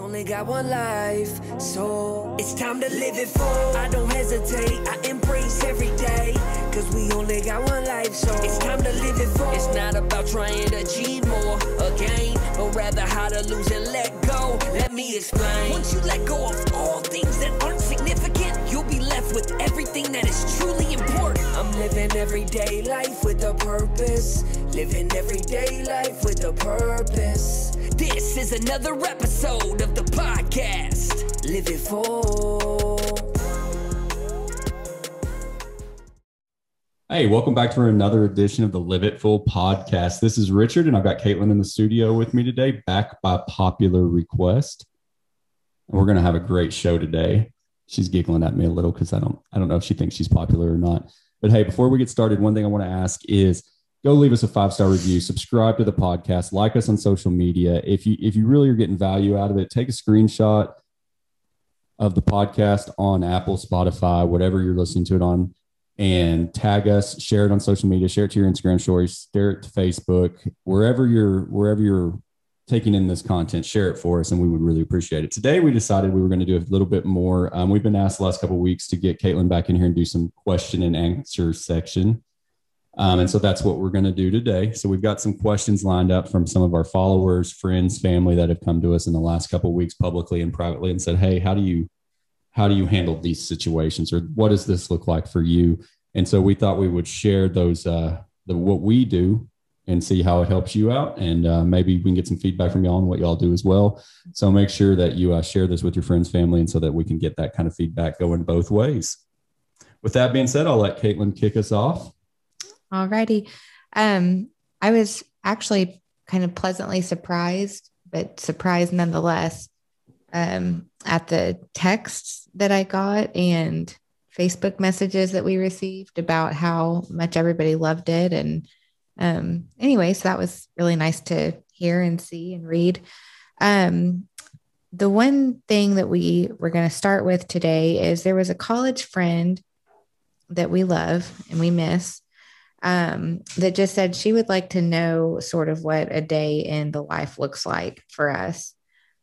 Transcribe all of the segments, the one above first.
only got one life, so it's time to live it full. I don't hesitate, I embrace every day, cause we only got one life, so it's time to live it full. It's not about trying to achieve more again, but rather how to lose and let go. Let me explain. Once you let go of all things that aren't significant, you'll be left with everything that is truly important. I'm living everyday life with a purpose. Living everyday life with a purpose. This is another episode of the podcast. Live it full. Hey, welcome back to another edition of the Live It Full podcast. This is Richard, and I've got Kaitlin in the studio with me today, back by popular request. We're going to have a great show today. She's giggling at me a little because I don't know if she thinks she's popular or not. But hey, before we get started, one thing I want to ask is go leave us a 5-star review, subscribe to the podcast, like us on social media. If you really are getting value out of it, take a screenshot of the podcast on Apple, Spotify, whatever you're listening to it on, and tag us, share it on social media, share it to your Instagram stories, share it to Facebook, wherever you're taking in this content, share it for us, and we would really appreciate it. Today, we decided we were going to do a little bit more. We've been asked the last couple of weeks to get Kaitlin back in here and do some question and answer section. And so that's what we're going to do today. So we've got some questions lined up from some of our followers, friends, family that have come to us in the last couple of weeks publicly and privately and said, hey, how do you handle these situations, or what does this look like for you? And so we thought we would share those, what we do and see how it helps you out. And maybe we can get some feedback from y'all on what y'all do as well. So make sure that you share this with your friends, family, and so that we can get that kind of feedback going both ways. With that being said, I'll let Kaitlin kick us off. All righty. I was actually kind of pleasantly surprised, but surprised nonetheless, at the texts that I got and Facebook messages that we received about how much everybody loved it. And anyway, so that was really nice to hear and see and read. The one thing that we were going to start with today is there was a college friend that we love and we miss, that just said she would like to know sort of what a day in the life looks like for us.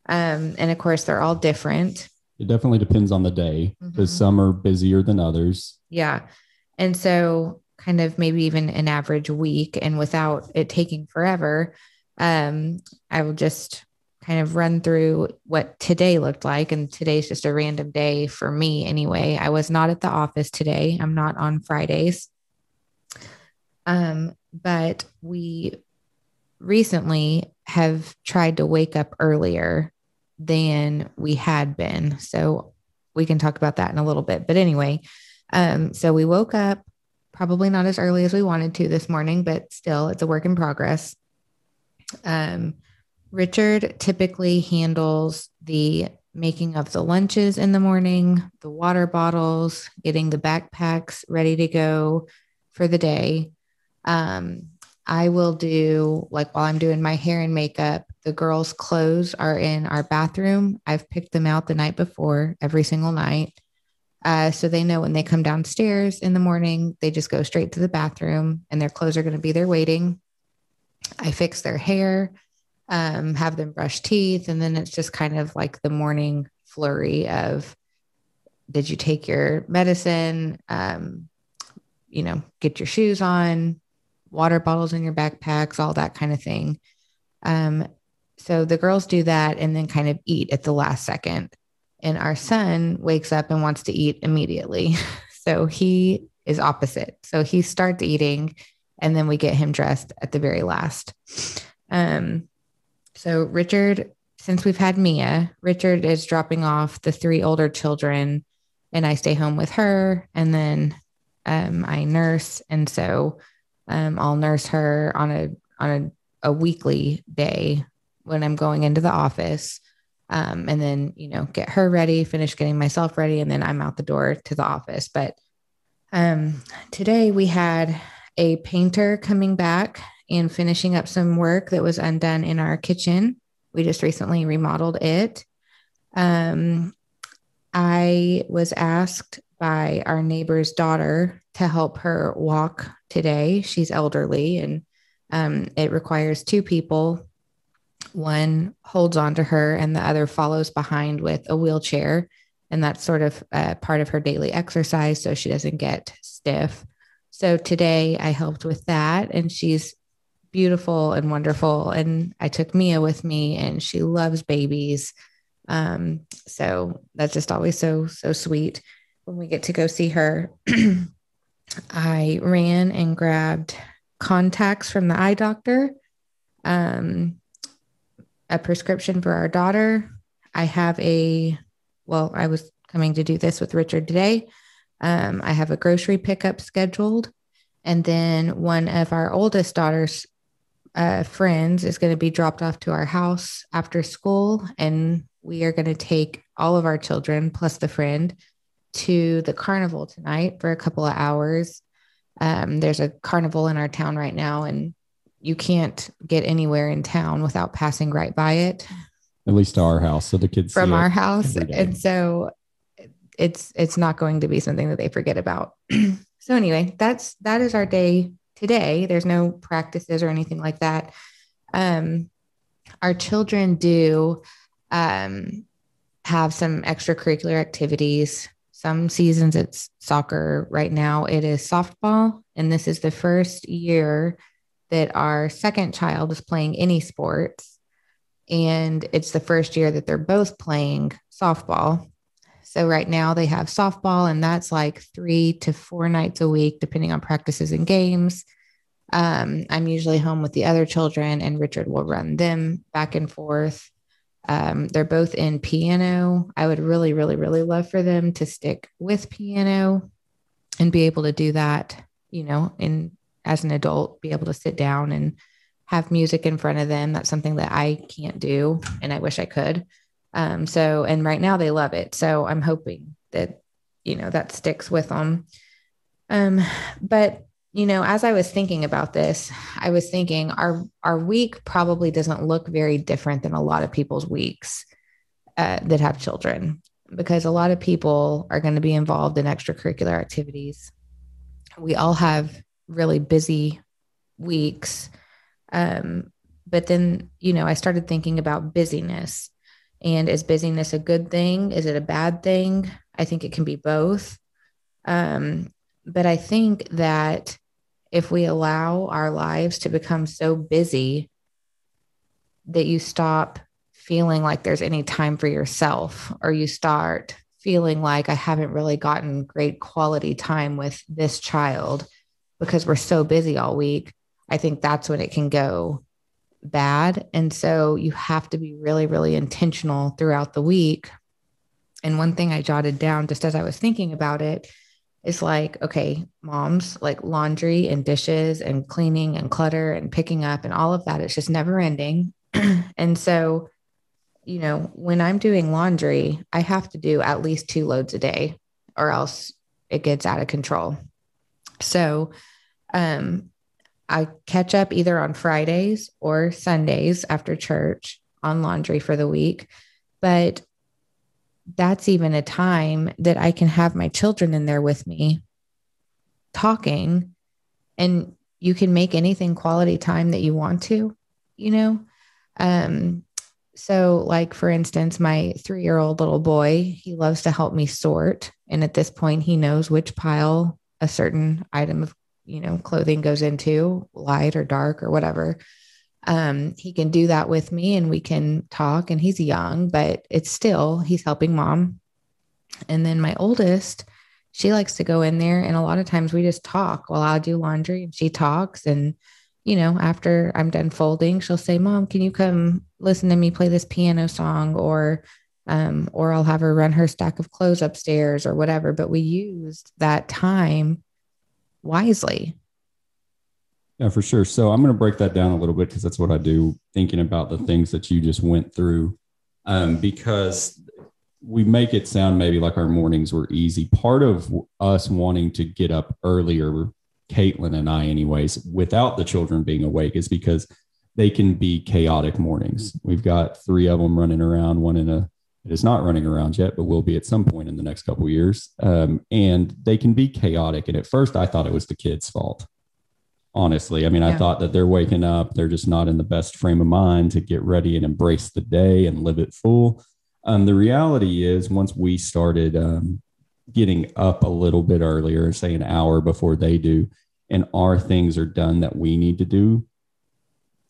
And of course, they're all different. It definitely depends on the day because some are busier than others. Yeah. And so kind of maybe even an average week, and without it taking forever, I will just kind of run through what today looked like. And today's just a random day for me anyway. I was not at the office today. I'm not on Fridays. But we recently have tried to wake up earlier than we had been. So we can talk about that in a little bit. But anyway, so we woke up probably not as early as we wanted to this morning, but still it's a work in progress. Richard typically handles the making of the lunches in the morning, the water bottles, getting the backpacks ready to go for the day. I will do, like, while I'm doing my hair and makeup, the girls' clothes are in our bathroom. I've picked them out the night before every single night. So they know when they come downstairs in the morning, they just go straight to the bathroom and their clothes are going to be there waiting. I fix their hair, have them brush teeth. And then it's just kind of like the morning flurry of, did you take your medicine? Get your shoes on, water bottles in your backpacks, all that kind of thing. So the girls do that and then kind of eat at the last second. And our son wakes up and wants to eat immediately. So he is opposite. So he starts eating and then we get him dressed at the very last. So Richard, since we've had Mia, Richard is dropping off the 3 older children and I stay home with her. And then I nurse. And so I'll nurse her on a weekly day when I'm going into the office. And then, get her ready, finish getting myself ready. And then I'm out the door to the office. But today we had a painter coming back and finishing up some work that was undone in our kitchen. We just recently remodeled it. I was asked by our neighbor's daughter to help her walk today. She's elderly and it requires 2 people One holds on to her and the other follows behind with a wheelchair. And that's sort of part of her daily exercise so she doesn't get stiff. So today I helped with that, and she's beautiful and wonderful. And I took Mia with me, and she loves babies. So that's just always so sweet when we get to go see her. I ran and grabbed contacts from the eye doctor, a prescription for our daughter. I was coming to do this with Richard today. I have a grocery pickup scheduled. And then one of our oldest daughter's friends is going to be dropped off to our house after school. And we are going to take all of our children plus the friend to the carnival tonight for a couple of hours. There's a carnival in our town right now, and you can't get anywhere in town without passing right by it. At least to our house. So the kids from our house. And so it's not going to be something that they forget about. So anyway, that is our day today. There's no practices or anything like that. Our children do have some extracurricular activities. Some seasons it's soccer. Right now it is softball. And this is the first year that our second child is playing any sports. And it's the first year that they're both playing softball. So right now they have softball, and that's like 3 to 4 nights a week, depending on practices and games. I'm usually home with the other children, and Richard will run them back and forth. They're both in piano. I would really, really, really love for them to stick with piano and be able to do that, as an adult, be able to sit down and have music in front of them. That's something that I can't do, and I wish I could. And right now they love it. So I'm hoping that, that sticks with them. But as I was thinking about this, I was thinking our week probably doesn't look very different than a lot of people's weeks that have children, because a lot of people are going to be involved in extracurricular activities. We all have really busy weeks. But then, I started thinking about busyness. And is busyness a good thing? Is it a bad thing? I think it can be both. But I think that if we allow our lives to become so busy that you stop feeling like there's any time for yourself, or you start feeling like I haven't really gotten great quality time with this child because we're so busy all week, I think that's when it can go bad. And so you have to be really, really intentional throughout the week. And one thing I jotted down just as I was thinking about it is like, okay, moms, like laundry and dishes and cleaning and clutter and picking up and all of that, it's just never ending. And so, when I'm doing laundry, I have to do at least 2 loads a day, or else it gets out of control. So, I catch up either on Fridays or Sundays after church on laundry for the week. But that's even a time that I can have my children in there with me talking, and you can make anything quality time that you want to, So like, for instance, my 3-year-old little boy, he loves to help me sort. And at this point, he knows which pile a certain item of clothing goes into, light or dark or whatever. He can do that with me, and we can talk, and he's young, but he's helping mom. And then my oldest, she likes to go in there, and a lot of times we just talk while I'll do laundry and she talks. And, after I'm done folding, she'll say, Mom, can you come listen to me play this piano song? Or I'll have her run her stack of clothes upstairs or whatever. But we used that time wisely. Yeah, for sure. So I'm going to break that down a little bit, because that's what I do, thinking about the things that you just went through, because we make it sound maybe like our mornings were easy. Part of us wanting to get up earlier, Kaitlin and I anyways, without the children being awake, is because they can be chaotic mornings. We've got 3 of them running around, it is not running around yet, but will be at some point in the next couple of years. And they can be chaotic. And at first I thought it was the kids' fault. honestly. I mean, I thought that they're waking up, they're just not in the best frame of mind to get ready and embrace the day and live it full. The reality is, once we started getting up a little bit earlier, say an hour before they do, and our things are done that we need to do,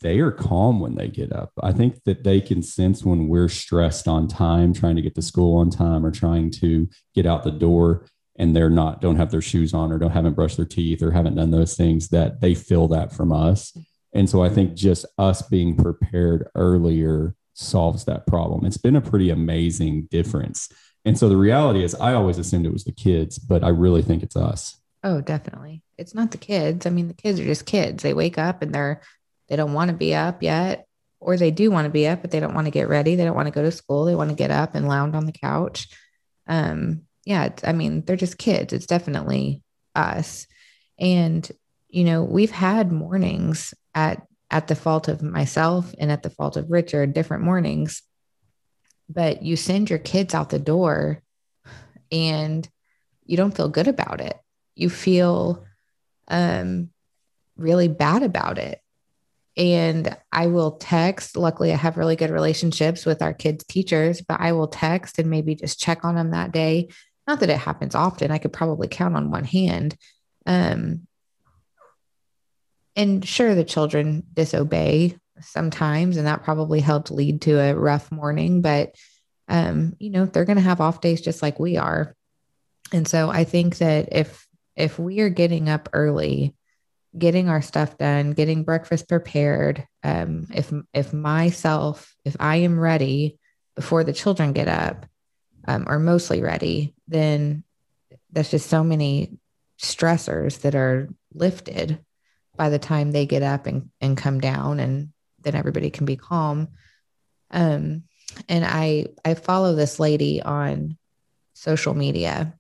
they are calm when they get up. I think that they can sense when we're stressed on time, trying to get to school on time or trying to get out the door, and don't have their shoes on or haven't brushed their teeth or haven't done those things, that they feel that from us. And so I think just us being prepared earlier solves that problem. It's been a pretty amazing difference. And so the reality is, I always assumed it was the kids, but I really think it's us. Oh, definitely. It's not the kids. I mean, the kids are just kids. They wake up and they don't want to be up yet, or they do want to be up, but they don't want to get ready. They don't want to go to school. They want to get up and lounge on the couch. I mean, they're just kids. It's definitely us. And, we've had mornings at the fault of myself and at the fault of Richard, different mornings, but you send your kids out the door and you don't feel good about it. You feel really bad about it. And I will text. Luckily, I have really good relationships with our kids' teachers, but I will text and maybe just check on them that day. Not that it happens often. I could probably count on one hand. And sure, the children disobey sometimes, and that probably helped lead to a rough morning. But, they're going to have off days just like we are. And so I think that if we are getting up early, getting our stuff done, getting breakfast prepared, if I am ready before the children get up, or mostly ready, then that's just so many stressors that are lifted by the time they get up and come down, and then everybody can be calm. And I follow this lady on social media,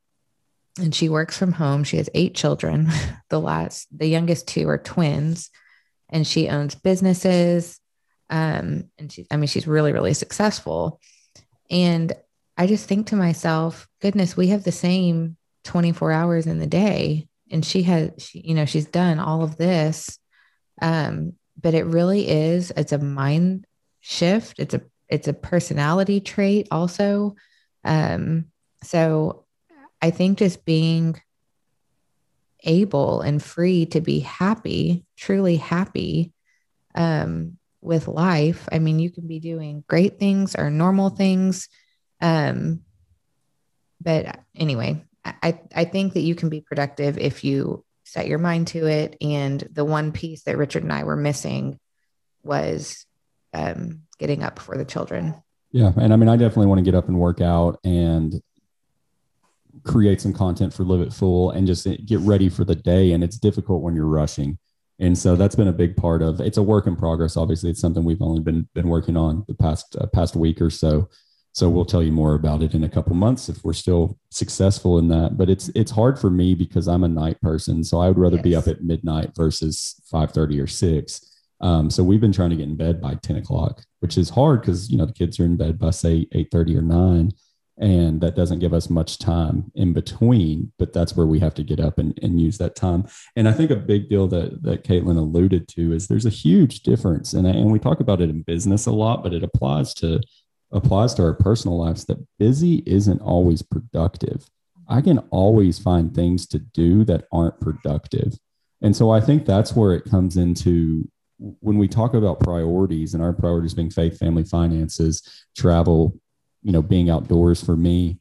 and she works from home. She has 8 children. The youngest 2 are twins, and she owns businesses. And she's really, really successful. And I just think to myself, goodness, we have the same 24 hours in the day. And she's done all of this. But it really it's a mind shift. It's a personality trait also. So I think just being able and free to be happy, truly happy, with life. I mean, you can be doing great things or normal things. But anyway, I think that you can be productive if you set your mind to it. And the one piece that Richard and I were missing was getting up for the children. Yeah. And I mean, I definitely want to get up and work out and create some content for Live It Full and just get ready for the day. And it's difficult when you're rushing. And so that's been a big part of it's a work in progress. Obviously, it's something we've only been working on the past week or so. So we'll tell you more about it in a couple months if we're still successful in that. But it's hard for me because I'm a night person. So I would rather be up at midnight versus 5:30 or 6. So we've been trying to get in bed by 10 o'clock, which is hard because, the kids are in bed by say 8:30 or 9. And that doesn't give us much time in between, but that's where we have to get up and use that time. And I think a big deal that Kaitlin alluded to is there's a huge difference. And we talk about it in business a lot, but it applies to our personal lives, that busy isn't always productive. I can always find things to do that aren't productive. And so I think that's where it comes into when we talk about priorities, and our priorities being faith, family, finances, travel, being outdoors. For me,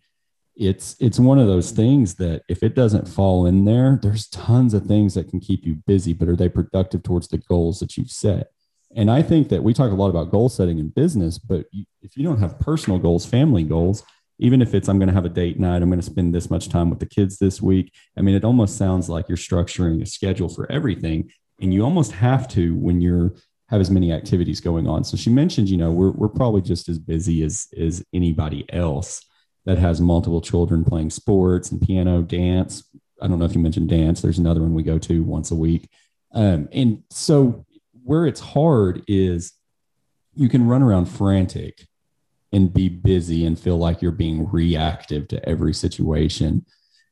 it's one of those things that if it doesn't fall in there, there's tons of things that can keep you busy, but are they productive towards the goals that you've set? And I think that we talk a lot about goal setting in business, but if you don't have personal goals, family goals, even if it's, I'm going to have a date night, I'm going to spend this much time with the kids this week. I mean, it almost sounds like you're structuring a schedule for everything. And you almost have to when you're have as many activities going on. So she mentioned, we're probably just as busy as anybody else that has multiple children playing sports and piano, dance. I don't know if you mentioned dance. There's another one we go to once a week. And so where it's hard is you can run around frantic and be busy and feel like you're being reactive to every situation.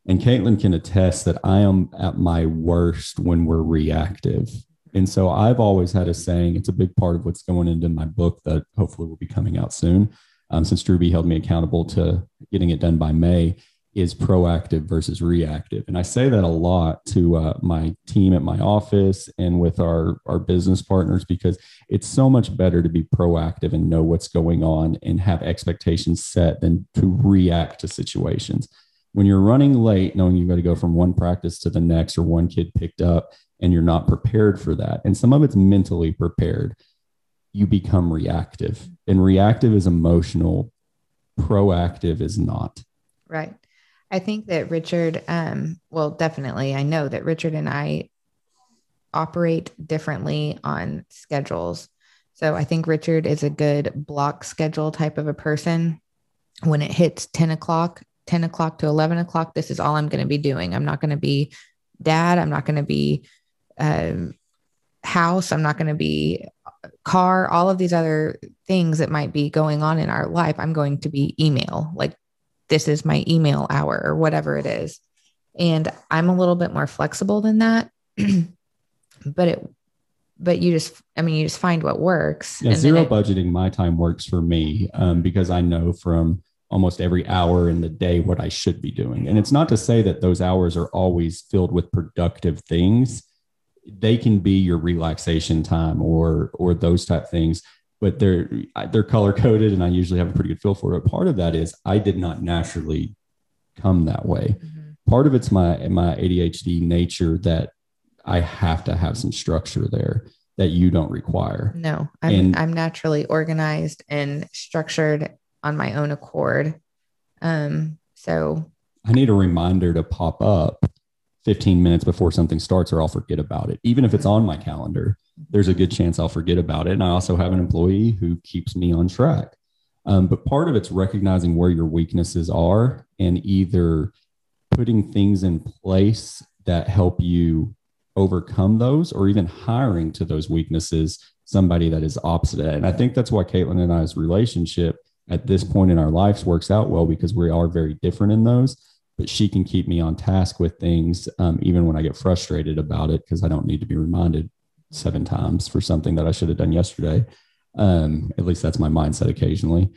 And Kaitlin can attest that I am at my worst when we're reactive. And so I've always had a saying, it's a big part of what's going into my book that hopefully will be coming out soon. Since Drew B held me accountable to getting it done by May, is proactive versus reactive. And I say that a lot to my team at my office and with our business partners, because it's so much better to be proactive and know what's going on and have expectations set than to react to situations. When you're running late, knowing you've got to go from one practice to the next or one kid picked up and you're not prepared for that, and some of it's mentally prepared, you become reactive. And reactive is emotional, proactive is not. Right. I think that Richard, well, definitely, I know that Richard and I operate differently on schedules. So I think Richard is a good block schedule type of a person. When it hits 10 o'clock to 11 o'clock, this is all I'm going to be doing. I'm not going to be dad. I'm not going to be house. I'm not going to be car, all of these other things that might be going on in our life. I'm going to be email. Like, this is my email hour or whatever it is. And I'm a little bit more flexible than that. but you just find what works. Yeah, and zero budgeting my time works for me because I know from almost every hour in the day what I should be doing. And it's not to say that those hours are always filled with productive things. They can be your relaxation time or those type things, but they're color coded, and I usually have a pretty good feel for it. Part of that is I did not naturally come that way. Mm-hmm. Part of it's my ADHD nature that I have to have some structure there that you don't require. No, I'm naturally organized and structured on my own accord. So I need a reminder to pop up 15 minutes before something starts, or I'll forget about it. Even if it's on my calendar, there's a good chance I'll forget about it. And I also have an employee who keeps me on track. But part of it's recognizing where your weaknesses are and either putting things in place that help you overcome those, or even hiring to those weaknesses somebody that is opposite. And I think that's why Kaitlin and I's relationship at this point in our lives works out well, because we are very different in those. But she can keep me on task with things, even when I get frustrated about it, because I don't need to be reminded 7 times for something that I should have done yesterday. At least that's my mindset occasionally.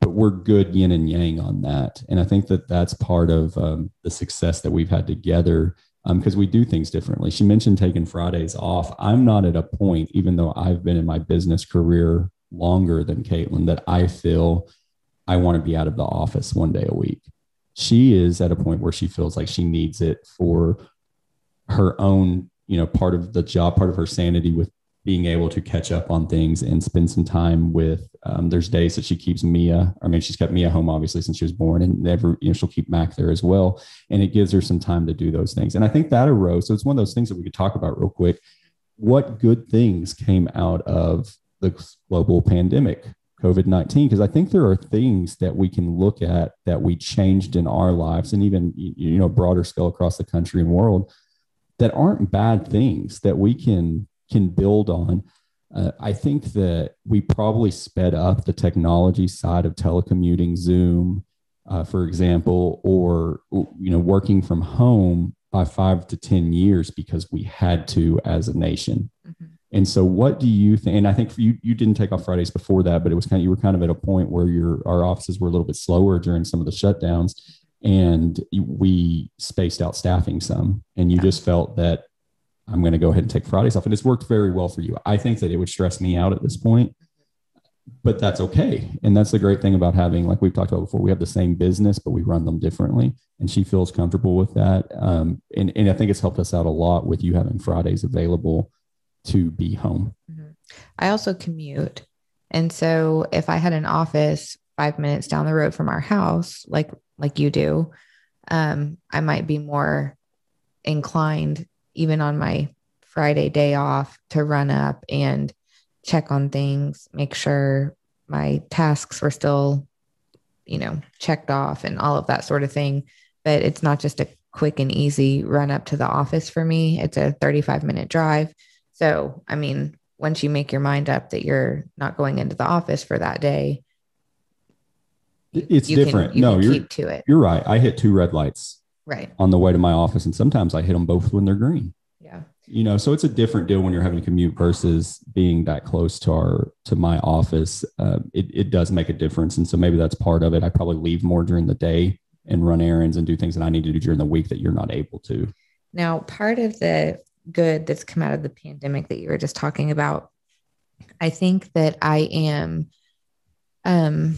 But we're good yin and yang on that. And I think that that's part of the success that we've had together, because we do things differently. She mentioned taking Fridays off. I'm not at a point, even though I've been in my business career longer than Kaitlin, that I feel I want to be out of the office one day a week. She is at a point where she feels like she needs it for her own, part of the job, part of her sanity with being able to catch up on things and spend some time with, there's days that she keeps Mia. I mean, she's kept Mia home, obviously, since she was born, and she'll keep Mac there as well. And it gives her some time to do those things. And I think that arose. So it's one of those things that we could talk about real quick. What good things came out of the global pandemic, COVID-19? Because I think there are things that we can look at that we changed in our lives, and even, broader scale across the country and world, that aren't bad things that we can build on. I think that we probably sped up the technology side of telecommuting, Zoom, for example, or, working from home by 5 to 10 years because we had to as a nation. Mm-hmm. And so what do you think? And I think you didn't take off Fridays before that, but it was you were kind of at a point where our offices were a little bit slower during some of the shutdowns, and we spaced out staffing some, and you just felt that I'm going to go ahead and take Fridays off. And it's worked very well for you. I think that it would stress me out at this point, but that's okay. And that's the great thing about having, like we've talked about before, we have the same business, but we run them differently. And she feels comfortable with that. And I think it's helped us out a lot with you having Fridays available to be home. Mm-hmm. I also commute. And so if I had an office 5 minutes down the road from our house, like you do, I might be more inclined, even on my Friday day off, to run up and check on things, make sure my tasks were still, checked off and all of that sort of thing. But it's not just a quick and easy run up to the office for me. It's a 35-minute drive. So, once you make your mind up that you're not going into the office for that day, it's different. You can keep to it. You're right. I hit 2 red lights right on the way to my office. And sometimes I hit them both when they're green. Yeah. So it's a different deal when you're having to commute versus being that close to my office. It does make a difference. And so maybe that's part of it. I probably leave more during the day and run errands and do things that I need to do during the week that you're not able to. Now, part of the good that's come out of the pandemic that you were just talking about, I think that I am going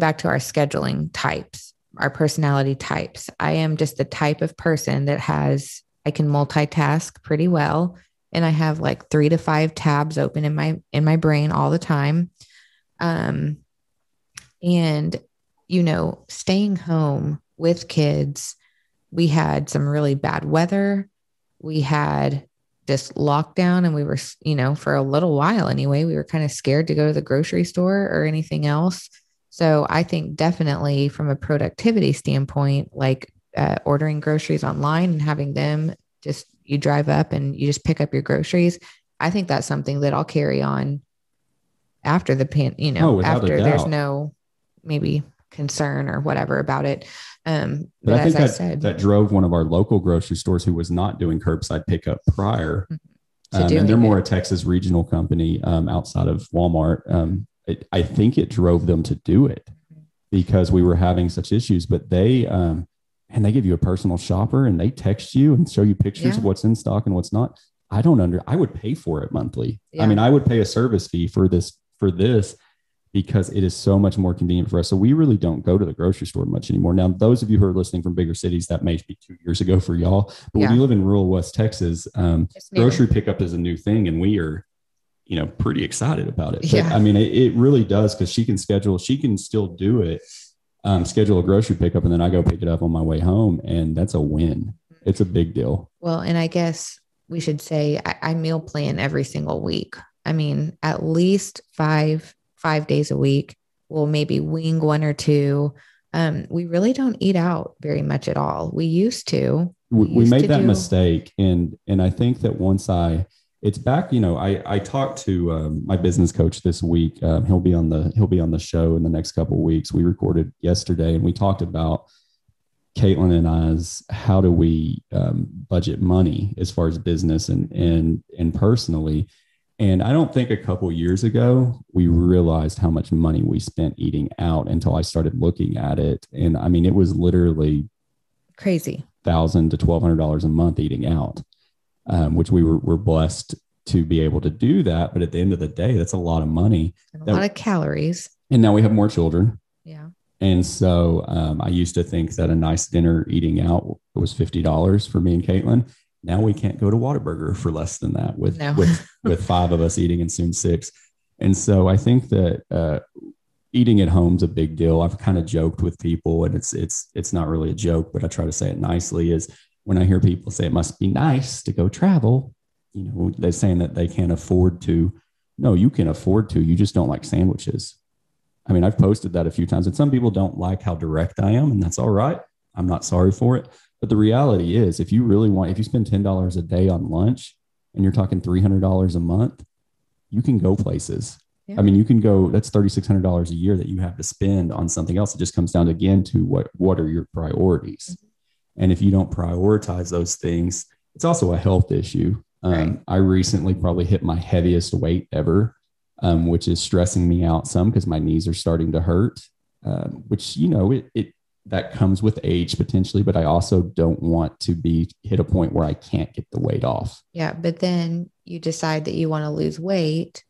back to our scheduling types, our personality types. I am just the type of person that I can multitask pretty well. And I have like 3 to 5 tabs open in my brain all the time. And, staying home with kids, we had some really bad weather. We had just lockdown, and we were, for a little while anyway, we were kind of scared to go to the grocery store or anything else. So I think definitely from a productivity standpoint, like ordering groceries online and having them you drive up and you just pick up your groceries. I think that's something that I'll carry on after after there's no maybe concern or whatever about it. But I think that drove one of our local grocery stores who was not doing curbside pickup prior. And they're more a Texas regional company outside of Walmart. I think it drove them to do it because we were having such issues, but they give you a personal shopper and they text you and show you pictures of what's in stock and what's not. I would pay for it monthly. Yeah. I mean, I would pay a service fee for this because it is so much more convenient for us. So we really don't go to the grocery store much anymore. Now, those of you who are listening from bigger cities, that may be 2 years ago for y'all, but when you live in rural West Texas, grocery pickup is a new thing. And we are, pretty excited about it. But, I mean, it really does, because she can still do it, schedule a grocery pickup, and then I go pick it up on my way home. And that's a win. It's a big deal. Well, and I guess we should say I meal plan every single week. I mean, at least five days a week. We'll maybe wing 1 or 2. We really don't eat out very much at all. We used to. We made that mistake. And I think that it's back, I talked to my business coach this week. He'll be on the show in the next couple of weeks. We recorded yesterday and we talked about Kaitlin and I's how do we budget money as far as business and personally. And I don't think a couple of years ago, we realized how much money we spent eating out until I started looking at it. And I mean, it was literally crazy, $1,000 to $1,200 a month eating out, which we're blessed to be able to do that. But at the end of the day, that's a lot of money. And a lot of calories. And now we have more children. Yeah. And so I used to think that a nice dinner eating out was $50 for me and Kaitlin. Now we can't go to Whataburger for less than that with 5 of us eating and soon 6. And so I think that eating at home is a big deal. I've kind of joked with people, and it's not really a joke, but I try to say it nicely, is when I hear people say it must be nice to go travel, they're saying that they can't afford to. No, you can afford to. You just don't like sandwiches. I mean, I've posted that a few times, and some people don't like how direct I am, and that's all right. I'm not sorry for it. But the reality is, if you spend $10 a day on lunch and you're talking $300 a month, you can go places. Yeah. I mean, you can go, that's $3,600 a year that you have to spend on something else. It just comes down again to what are your priorities? Mm-hmm. And if you don't prioritize those things, it's also a health issue. Right. I recently probably hit my heaviest weight ever, which is stressing me out some because my knees are starting to hurt, which, that comes with age potentially, but I also don't want to hit a point where I can't get the weight off. Yeah. But then you decide that you want to lose weight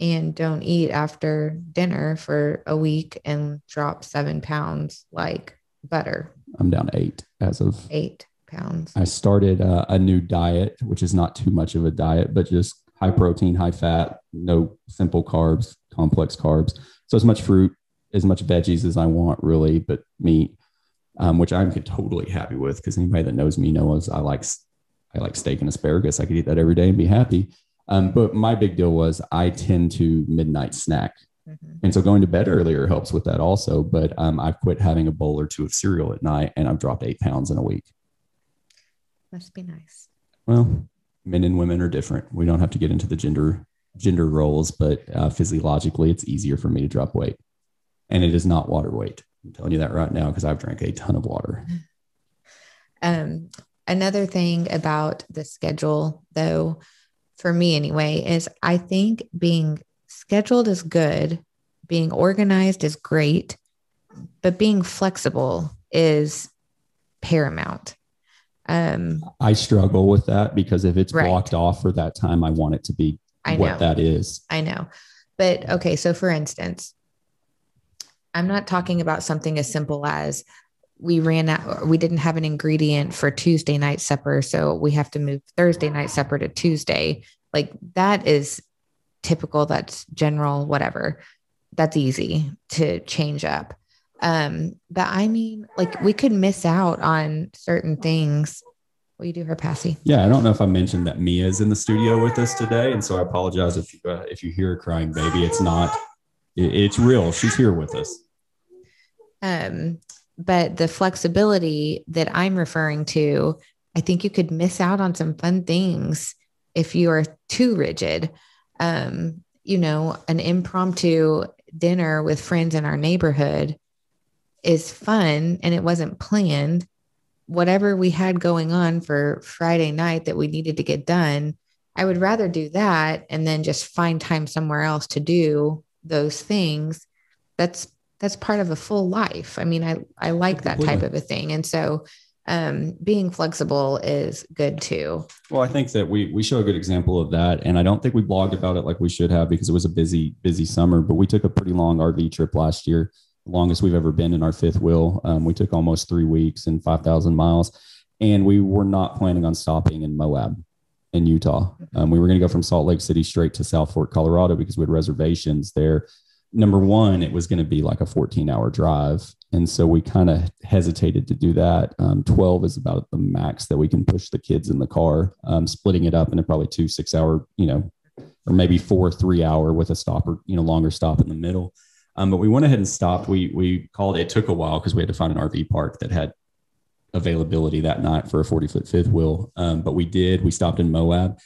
and don't eat after dinner for a week and drop 7 pounds like butter. I'm down to 8 as of 8 pounds. I started a new diet, which is not too much of a diet, but just high protein, high fat, no simple carbs, complex carbs. So as much fruit, as much veggies as I want, really, but meat, which I'm totally happy with, because anybody that knows me knows I like steak and asparagus. I could eat that every day and be happy. But my big deal was I tend to midnight snack. Mm-hmm. And so going to bed earlier helps with that also. But I've quit having a bowl or 2 of cereal at night, and I've dropped 8 pounds in a week. Must be nice. Well, men and women are different. We don't have to get into the gender roles, but physiologically, it's easier for me to drop weight. And it is not water weight. I'm telling you that right now because I've drank a ton of water. Another thing about the schedule, though, for me anyway, is I think being scheduled is good, being organized is great, but being flexible is paramount. I struggle with that because if it's Right. blocked off for that time, I want it to be what that is. I know. But okay, so for instance, I'm not talking about something as simple as we ran out, we didn't have an ingredient for Tuesday night supper, so we have to move Thursday night supper to Tuesday. Like that is typical, that's general, whatever. That's easy to change up. But I mean, like we could miss out on certain things. Will you do her passy? Yeah, I don't know if I mentioned that Mia's in the studio with us today, and so I apologize if you hear a crying baby. It's not. It's real. She's here with us. But the flexibility that I'm referring to, I think you could miss out on some fun things if you are too rigid. You know, an impromptu dinner with friends in our neighborhood is fun and it wasn't planned. Whatever we had going on for Friday night that we needed to get done, I would rather do that and then just find time somewhere else to do those things. That's part of a full life. I mean, I like that type of a thing. And so being flexible is good too. Well, I think that we show a good example of that. And I don't think we blogged about it like we should have because it was a busy summer, but we took a pretty long RV trip last year, the longest we've ever been in our fifth wheel. We took almost 3 weeks and 5,000 miles, and we were not planning on stopping in Moab in Utah. We were going to go from Salt Lake City straight to South Fork, Colorado, because we had reservations there. Number one, it was going to be like a 14-hour drive. And so we kind of hesitated to do that. 12 is about the max that we can push the kids in the car, splitting it up into probably 2 6-hour, or maybe 4 3-hour with a stop or, longer stop in the middle. But we went ahead and stopped. We called it took a while because we had to find an RV park that had availability that night for a 40-foot fifth wheel. But we stopped in Moab.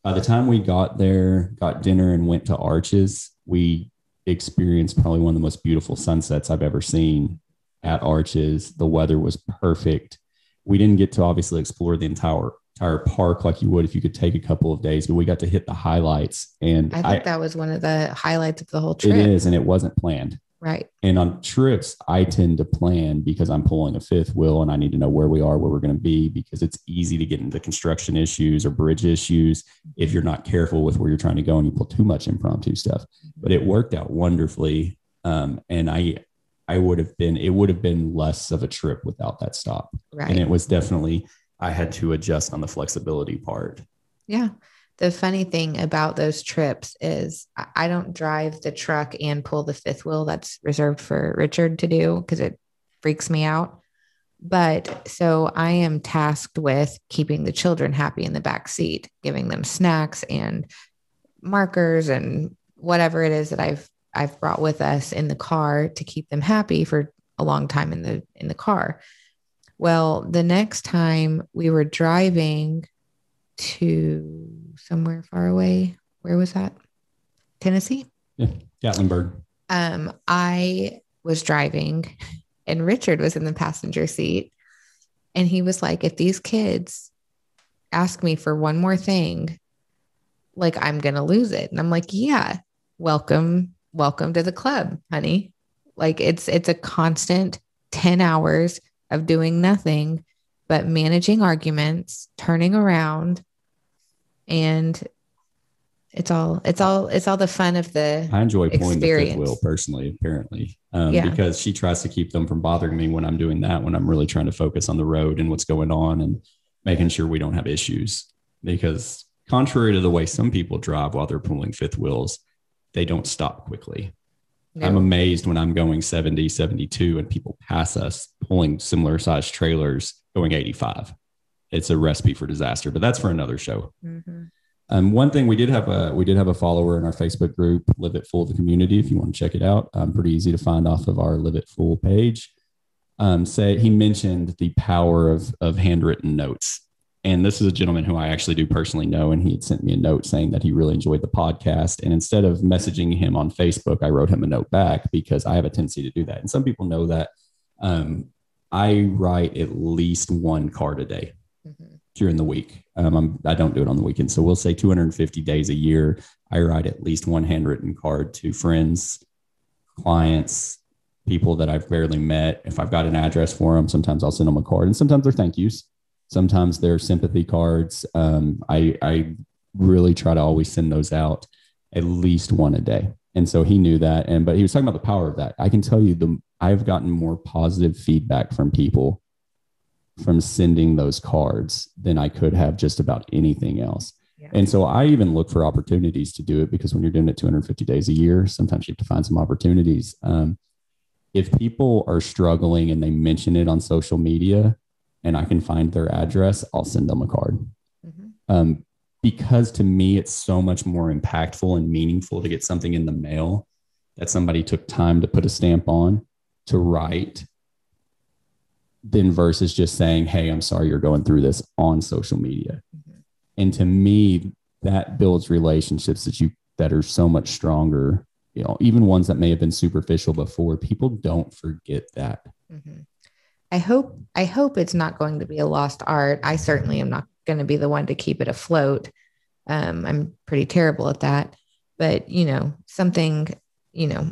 By the time we got there, got dinner and went to Arches, we experienced probably one of the most beautiful sunsets I've ever seen at Arches. The weather was perfect. We didn't get to obviously explore the entire park like you would if you could take a couple of days, but we got to hit the highlights. And I think that was one of the highlights of the whole trip. It is, and it wasn't planned. Right. And on trips, I tend to plan because I'm pulling a fifth wheel and I need to know where we are, where we're going to be, because it's easy to get into construction issues or bridge issues if you're not careful with where you're trying to go and you pull too much impromptu stuff. But it worked out wonderfully. And it would have been less of a trip without that stop. Right. And it was definitely, I had to adjust on the flexibility part. Yeah. The funny thing about those trips is I don't drive the truck and pull the fifth wheel. That's reserved for Richard to do because it freaks me out. But so I am tasked with keeping the children happy in the back seat, giving them snacks and markers and whatever it is that I've brought with us in the car to keep them happy for a long time in the car. Well, the next time we were driving to somewhere far away. Where was that? Tennessee? Yeah, Gatlinburg. I was driving and Richard was in the passenger seat. And he was like, if these kids ask me for one more thing, like I'm going to lose it. And I'm like, yeah, welcome to the club, honey. Like it's a constant 10 hours of doing nothing but managing arguments, turning around, and it's all the fun of the I enjoy pulling the experience. fifth wheel personally, apparently, because she tries to keep them from bothering me when I'm doing that, when I'm really trying to focus on the road and what's going on and making sure we don't have issues. Because contrary to the way some people drive while they're pulling fifth wheels, they don't stop quickly. No. I'm amazed when I'm going 70, 72 and people pass us pulling similar sized trailers going 85. It's a recipe for disaster, but that's for another show. Mm-hmm. One thing we did have a follower in our Facebook group, Live It Full, the community. If you want to check it out, pretty easy to find off of our Live It Full page. He mentioned the power of handwritten notes. And this is a gentleman who I actually do personally know. And he had sent me a note saying that he really enjoyed the podcast. And instead of messaging him on Facebook, I wrote him a note back because I have a tendency to do that. And some people know that I write at least one card a day during the week. I don't do it on the weekend. So we'll say 250 days a year. I write at least one handwritten card to friends, clients, people that I've barely met. If I've got an address for them, sometimes I'll send them a card, and sometimes they're thank yous. Sometimes they're sympathy cards. I really try to always send those out at least one a day. And so he knew that. But he was talking about the power of that. I can tell you I've gotten more positive feedback from people from sending those cards than I could have just about anything else. Yeah. And so I even look for opportunities to do it, because when you're doing it 250 days a year, sometimes you have to find some opportunities. If people are struggling and they mention it on social media and I can find their address, I'll send them a card. Because to me, it's so much more impactful and meaningful to get something in the mail that somebody took time to put a stamp on, to write, than versus just saying, hey, I'm sorry you're going through this on social media. And to me, that builds relationships that are so much stronger, even ones that may have been superficial before. People don't forget that. I hope it's not going to be a lost art. I certainly am not going to be the one to keep it afloat. I'm pretty terrible at that, but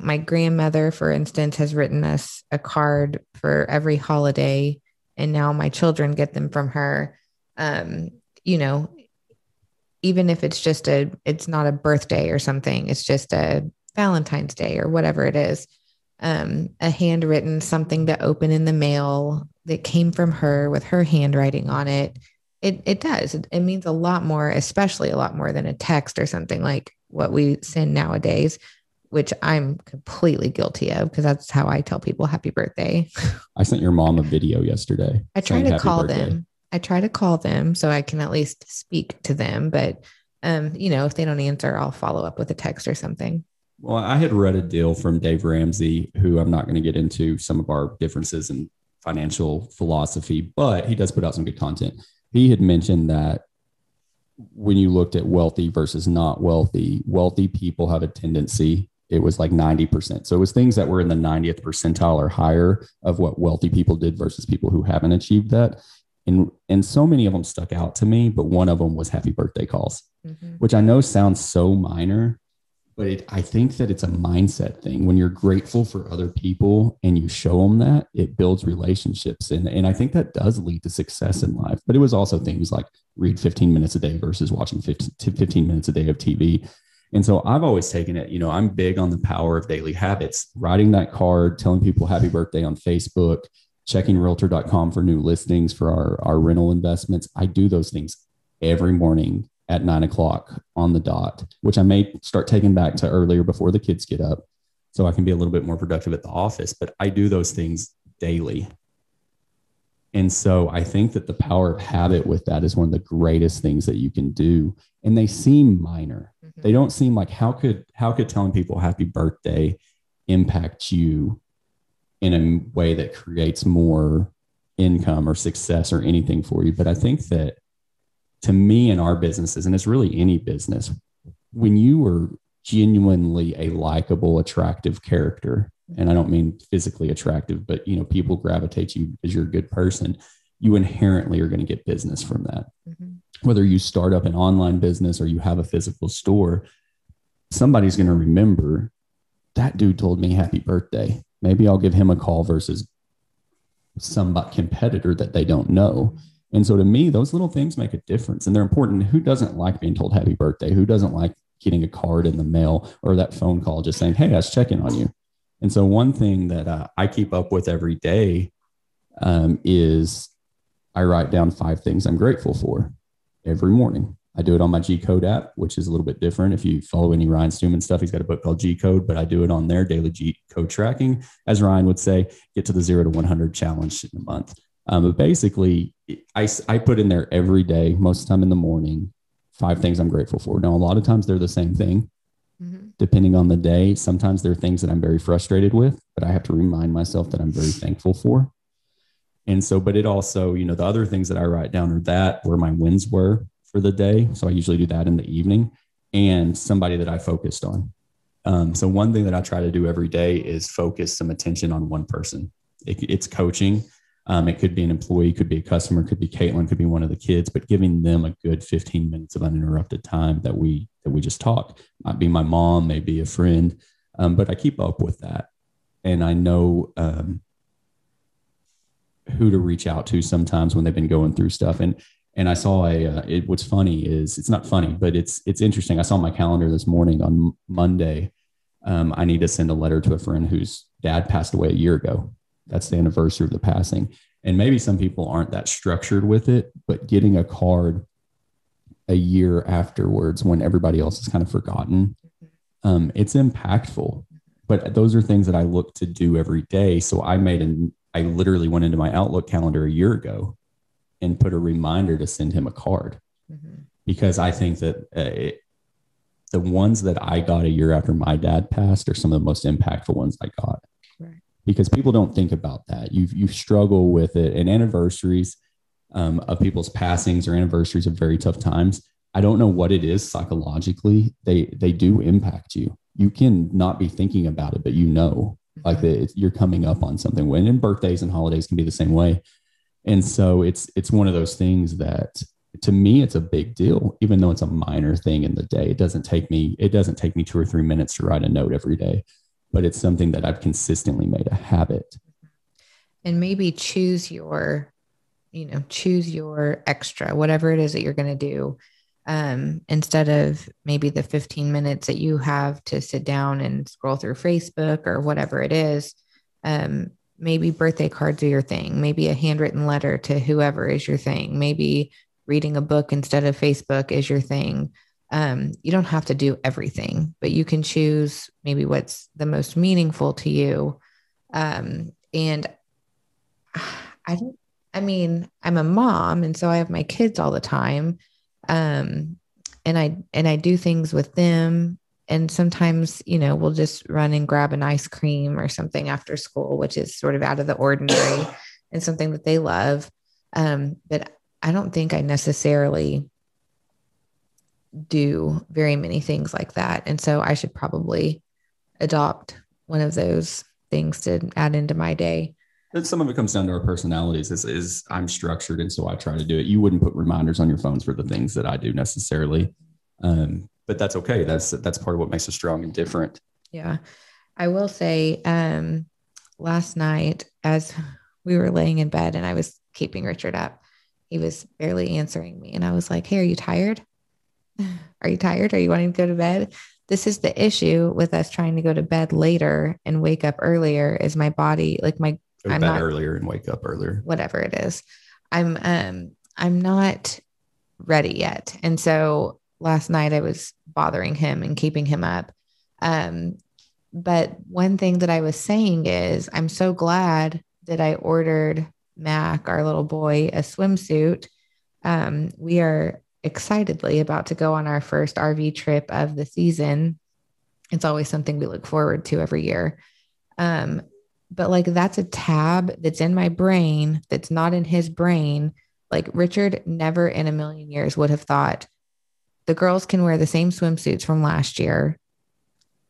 my grandmother, for instance, has written us a card for every holiday, and now my children get them from her. Even if it's not a birthday or something, it's just a Valentine's Day or whatever it is, a handwritten something to open in the mail that came from her with her handwriting on it. It does. It means a lot more, especially a lot more than a text or something like what we send nowadays, which I'm completely guilty of, because that's how I tell people happy birthday. I sent your mom a video yesterday. I try to call them. I try to call them so I can at least speak to them. But, if they don't answer, I'll follow up with a text or something. Well, I had read a deal from Dave Ramsey, who I'm not going to get into some of our differences in financial philosophy, but he does put out some good content. He had mentioned that when you looked at wealthy versus not wealthy, wealthy people have a tendency, it was like 90%. So it was things that were in the 90th percentile or higher of what wealthy people did versus people who haven't achieved that. And so many of them stuck out to me, but one of them was happy birthday calls, which I know sounds so minor, but I think that it's a mindset thing. When you're grateful for other people and you show them that, it builds relationships. And I think that does lead to success in life. But it was also things like read 15 minutes a day versus watching 15 minutes a day of TV. And so I've always taken it, I'm big on the power of daily habits, writing that card, telling people happy birthday on Facebook, checking realtor.com for new listings for our rental investments. I do those things every morning at 9:00 on the dot, which I may start taking back to earlier before the kids get up, so I can be a little bit more productive at the office. But I do those things daily. And so I think that the power of habit with that is one of the greatest things that you can do. And they seem minor. They don't seem like, how could telling people happy birthday impact you in a way that creates more income or success or anything for you? But I think that, to me, in our businesses, and it's really any business, when you are genuinely a likable, attractive character, and I don't mean physically attractive, but people gravitate you as you're a good person, you inherently are going to get business from that. Whether you start up an online business or you have a physical store, somebody's going to remember, that dude told me happy birthday. Maybe I'll give him a call versus some competitor that they don't know. And so to me, those little things make a difference, and they're important. Who doesn't like being told happy birthday? Who doesn't like getting a card in the mail or that phone call just saying, hey, I was checking on you? And so one thing that I keep up with every day is I write down 5 things I'm grateful for every morning. I do it on my G Code app, which is a little bit different. If you follow any Ryan Stewman stuff, he's got a book called G Code, but I do it on there, daily G Code tracking. As Ryan would say, get to the 0 to 100 challenge in a month. But basically, I put in there every day, most of the time in the morning, 5 things I'm grateful for. Now, a lot of times they're the same thing, depending on the day. Sometimes there are things that I'm very frustrated with, but I have to remind myself that I'm very thankful for. And so, but it also, the other things that I write down are that where my wins were for the day. So I usually do that in the evening, and somebody that I focused on. So one thing that I try to do every day is focus some attention on one person. It's coaching. It could be an employee, could be a customer, could be Kaitlin, could be one of the kids, but giving them a good 15 minutes of uninterrupted time that we just talk. Might be my mom, maybe a friend, but I keep up with that. And I know who to reach out to sometimes when they've been going through stuff. And I saw what's funny is, it's not funny, but it's interesting. I saw my calendar this morning on Monday. I need to send a letter to a friend whose dad passed away a year ago. That's the anniversary of the passing. And maybe some people aren't that structured with it, but getting a card a year afterwards when everybody else is kind of forgotten, it's impactful. But those are things that I look to do every day. So I literally went into my Outlook calendar a year ago and put a reminder to send him a card, because I think that the ones that I got a year after my dad passed are some of the most impactful ones I got. Right. Because people don't think about that. You struggle with it, and anniversaries of people's passings or anniversaries of very tough times. I don't know what it is psychologically. They do impact you. You can not be thinking about it, but you're coming up on something. And birthdays and holidays can be the same way. And so it's one of those things that, to me, it's a big deal, even though it's a minor thing in the day. It doesn't take me 2 or 3 minutes to write a note every day, but it's something that I've consistently made a habit. And maybe choose your extra, whatever it is that you're going to do. Instead of maybe the 15 minutes that you have to sit down and scroll through Facebook or whatever it is, maybe birthday cards are your thing. Maybe a handwritten letter to whoever is your thing. Maybe reading a book instead of Facebook is your thing. You don't have to do everything, but you can choose maybe what's the most meaningful to you. And I'm a mom, and so I have my kids all the time. And I do things with them. And sometimes, we'll just run and grab an ice cream or something after school, which is sort of out of the ordinary and something that they love. But I don't think I necessarily do very many things like that. And so I should probably adopt one of those things to add into my day. And some of it comes down to our personalities. Is I'm structured, and so I try to do it. You wouldn't put reminders on your phones for the things that I do necessarily, but that's okay. That's part of what makes us strong and different. Yeah, I will say, last night as we were laying in bed and I was keeping Richard up, he was barely answering me, and I was like, "Hey, are you tired? Are you tired? Are you wanting to go to bed?" This is the issue with us trying to go to bed later and wake up earlier. Is my body Go to bed earlier and wake up earlier. Whatever it is. I'm not ready yet. And so last night I was bothering him and keeping him up. But one thing that I was saying is, I'm so glad that I ordered Mac, our little boy, a swimsuit. We are excitedly about to go on our first RV trip of the season. It's always something we look forward to every year. But that's a tab that's in my brain that's not in his brain. Richard never in a million years would have thought the girls can wear the same swimsuits from last year,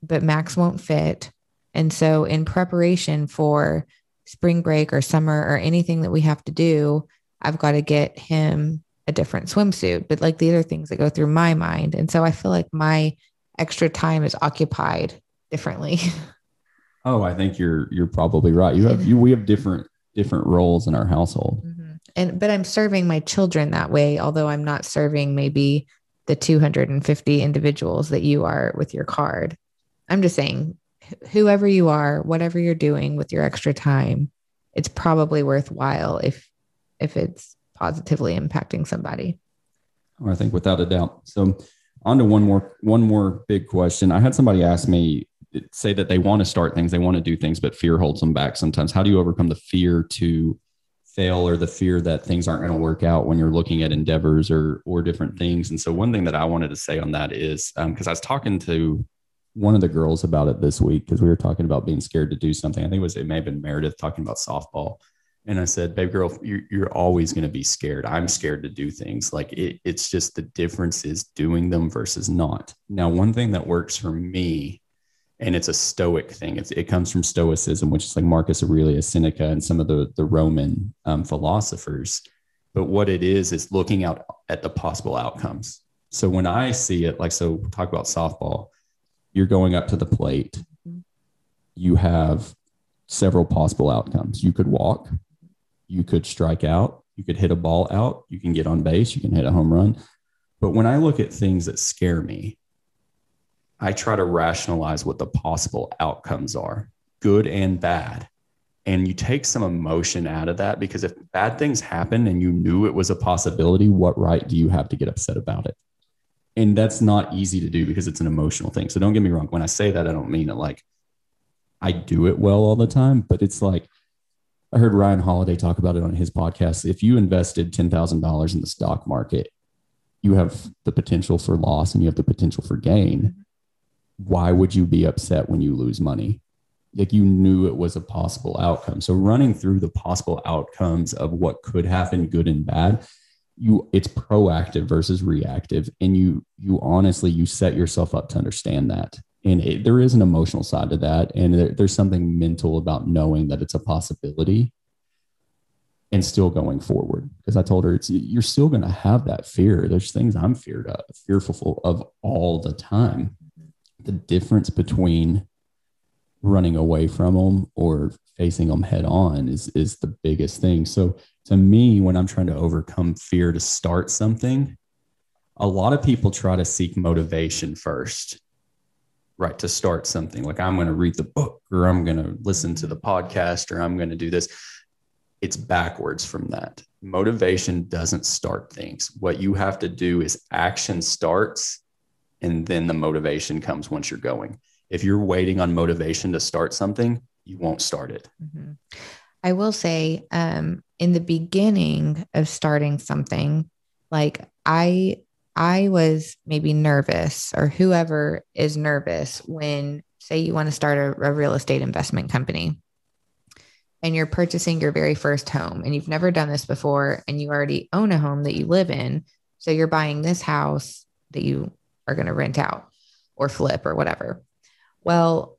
but Max won't fit. And so in preparation for spring break or summer or anything that we have to do, I've got to get him a different swimsuit. But the other things that go through my mind. And so I feel like my extra time is occupied differently. Oh, I think you're probably right. We have different roles in our household. Mm-hmm. But I'm serving my children that way, although I'm not serving maybe the 250 individuals that you are with your card. I'm just saying, whoever you are, whatever you're doing with your extra time, it's probably worthwhile if positively impacting somebody. I think without a doubt. So on to one more big question. I had somebody ask me, say that they want to start things, they want to do things, but fear holds them back sometimes. How do you overcome the fear to fail or the fear that things aren't going to work out when you're looking at endeavors or different things? And so one thing that I wanted to say on that is, because I was talking to one of the girls about it this week, because we were talking about being scared to do something. I think it may have been Meredith talking about softball. And I said, babe girl, you're always going to be scared. I'm scared to do things. Like it's just the difference is doing them versus not. Now, one thing that works for me, and it's a stoic thing. It comes from stoicism, which is like Marcus Aurelius Seneca and some of the Roman philosophers. But what it is looking out at the possible outcomes. So when I see it, like, so talk about softball, you're going up to the plate. You have several possible outcomes. You could walk, you could strike out, you could hit a ball out, you can get on base, you can hit a home run. But when I look at things that scare me, I try to rationalize what the possible outcomes are, good and bad. And you take some emotion out of that, because if bad things happen and you knew it was a possibility, what right do you have to get upset about it? And that's not easy to do because it's an emotional thing. So don't get me wrong. When I say that, I don't mean it like I do it well all the time, but it's like, I heard Ryan Holiday talk about it on his podcast. If you invested $10,000 in the stock market, you have the potential for loss and you have the potential for gain. Why would you be upset when you lose money? Like, you knew it was a possible outcome. So running through the possible outcomes of what could happen, good and bad, it's proactive versus reactive. And you honestly, you set yourself up to understand that. And there is an emotional side to that. And there's something mental about knowing that it's a possibility and still going forward. Because I told her, you're still going to have that fear. There's things I'm fearful of all the time. The difference between running away from them or facing them head on is the biggest thing. So to me, when I'm trying to overcome fear to start something, a lot of people try to seek motivation first, right? To start something, like I'm going to read the book, or I'm going to listen to the podcast, or I'm going to do this. It's backwards from that. Motivation doesn't start things. What you have to do is action starts, and then the motivation comes once you're going. If you're waiting on motivation to start something, you won't start it. Mm-hmm. I will say, in the beginning of starting something, like I was maybe nervous, or whoever is nervous when, say, you want to start a real estate investment company and you're purchasing your very first home, and you've never done this before, and you already own a home that you live in. So you're buying this house that you are going to rent out or flip or whatever. Well,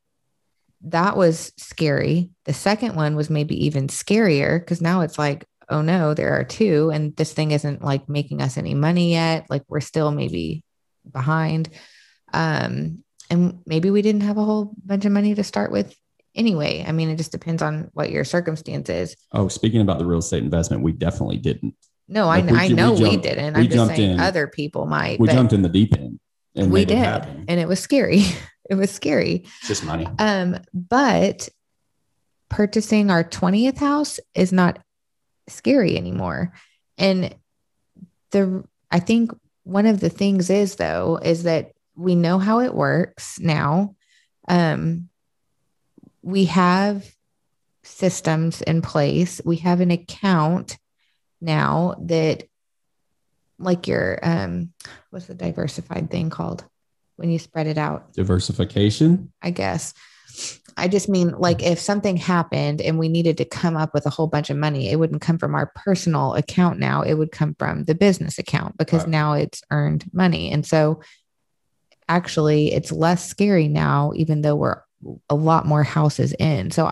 that was scary. The second one was maybe even scarier, because now it's like, oh no, there are two, and this thing isn't like making us any money yet. Like, we're still maybe behind. And maybe we didn't have a whole bunch of money to start with anyway. I mean, it just depends on what your circumstance is. Oh, speaking about the real estate investment, we definitely didn't. No, like I know we didn't. I'm just saying other people might. We jumped in the deep end. And we did. And it was scary. It was scary. It's just money. But purchasing our 20th house is not scary anymore. And I think one of the things is that we know how it works now. We have systems in place. We have an account now that, like your, what's the diversified thing called when you spread it out? Diversification, I guess. I just mean, like, if something happened and we needed to come up with a whole bunch of money, it wouldn't come from our personal account now. It would come from the business account, because now it's earned money. And so actually it's less scary now, even though we're a lot more houses in. So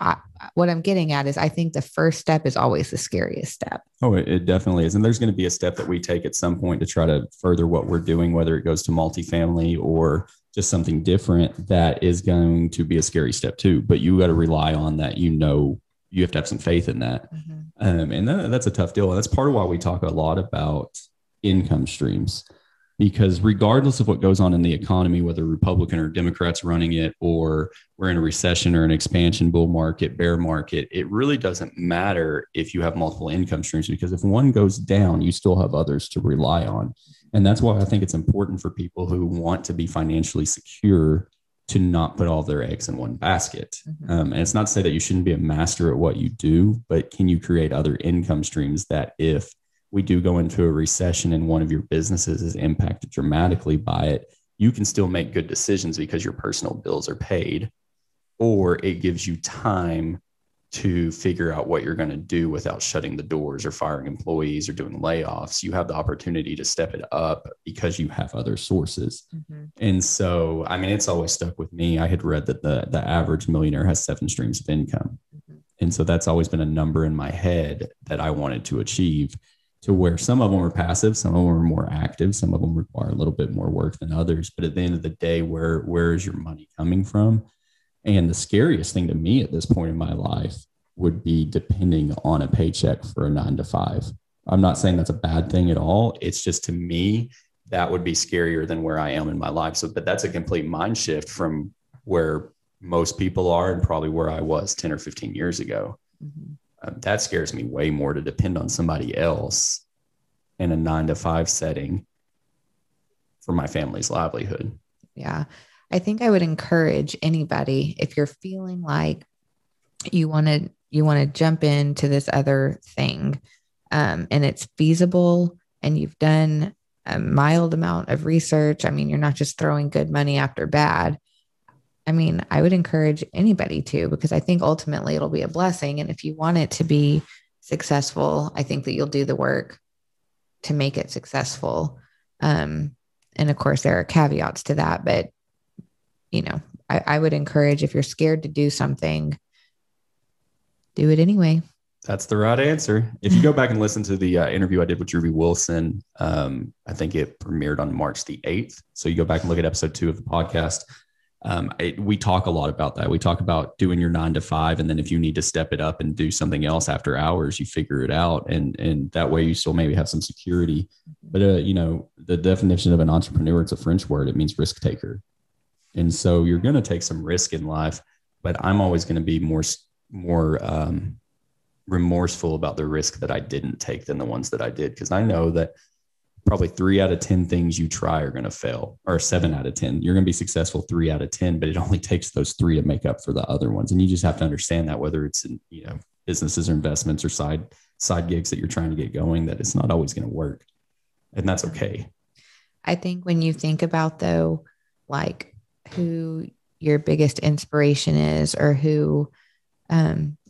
what I'm getting at is, I think the first step is always the scariest step. Oh, it definitely is. And there's going to be a step that we take at some point to try to further what we're doing, whether it goes to multifamily or just something different, that is going to be a scary step too. But you got to rely on that. You have to have some faith in that. Mm-hmm. And that's a tough deal. And that's part of why we talk a lot about income streams, because regardless of what goes on in the economy, whether Republican or Democrats running it, or we're in a recession or an expansion, bull market, bear market, it really doesn't matter if you have multiple income streams, because if one goes down, you still have others to rely on. And that's why I think it's important for people who want to be financially secure to not put all their eggs in one basket. Mm-hmm. And it's not to say that you shouldn't be a master at what you do, but can you create other income streams that, if we do go into a recession and one of your businesses is impacted dramatically by it, you can still make good decisions because your personal bills are paid, or it gives you time to figure out what you're going to do without shutting the doors or firing employees or doing layoffs. You have the opportunity to step it up because you have other sources. Mm-hmm. And so, I mean, it's always stuck with me. I had read that the average millionaire has 7 streams of income. Mm-hmm. And so that's always been a number in my head that I wanted to achieve, to where some of them are passive, some of them are more active, some of them require a little bit more work than others. But at the end of the day, where is your money coming from? And the scariest thing to me at this point in my life would be depending on a paycheck for a 9 to 5. I'm not saying that's a bad thing at all. It's just, to me, that would be scarier than where I am in my life. So, but that's a complete mind shift from where most people are and probably where I was 10 or 15 years ago. Mm-hmm. That scares me way more, to depend on somebody else in a 9 to 5 setting for my family's livelihood. Yeah. I think I would encourage anybody, if you're feeling like you want to jump into this other thing, and it's feasible, and you've done a mild amount of research. I mean, you're not just throwing good money after bad. I mean, I would encourage anybody to, because I think ultimately it'll be a blessing. And if you want it to be successful, I think that you'll do the work to make it successful. And of course, there are caveats to that, but I would encourage, if you're scared to do something, do it anyway. That's the right answer. If you go back and listen to the interview I did with Ruby Wilson, I think it premiered on March the 8th. So you go back and look at episode 2 of the podcast. We talk a lot about that. We talk about doing your 9 to 5. And then if you need to step it up and do something else after hours, you figure it out. And that way you still maybe have some security. But, the definition of an entrepreneur, it's a French word. It means risk taker. And so you're going to take some risk in life, but I'm always going to be more remorseful about the risk that I didn't take than the ones that I did. Because I know that probably 3 out of 10 things you try are going to fail, or 7 out of 10. You're going to be successful 3 out of 10, but it only takes those 3 to make up for the other ones. And you just have to understand that, whether it's in, businesses or investments or side gigs that you're trying to get going, that it's not always going to work. And that's okay. I think when you think about, though, like who your biggest inspiration is, or who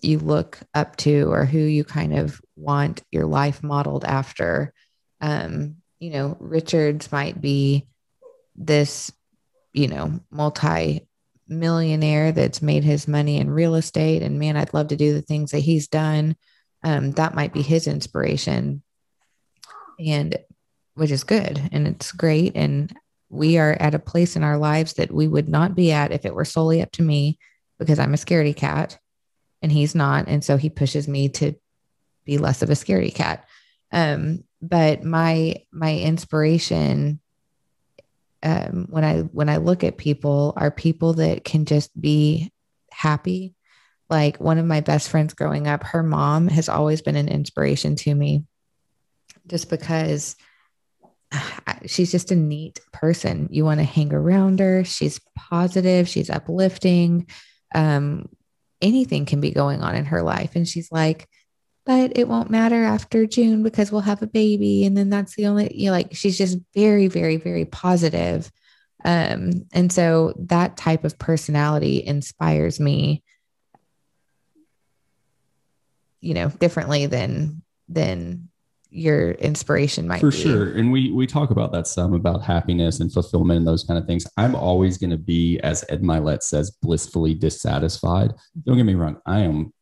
you look up to, or who you kind of want your life modeled after, Richard's might be this, multi-millionaire that's made his money in real estate, and man, I'd love to do the things that he's done. That might be his inspiration, and which is good, and it's great. And we are at a place in our lives that we would not be at if it were solely up to me, because I'm a scaredy cat and he's not. And so he pushes me to be less of a scaredy cat. But my inspiration, when I look at people, are people that can just be happy. Like one of my best friends growing up, her mom has always been an inspiration to me, just because she's just a neat person. You want to hang around her. She's positive. She's uplifting. Anything can be going on in her life. And she's like, but it won't matter after June because we'll have a baby. And then that's the only, she's just very, very, very positive. And so that type of personality inspires me, differently than your inspiration might be. For sure. And we talk about that some, about happiness and fulfillment and those kind of things. I'm always going to be, as Ed Milet says, blissfully dissatisfied. Don't get me wrong. I am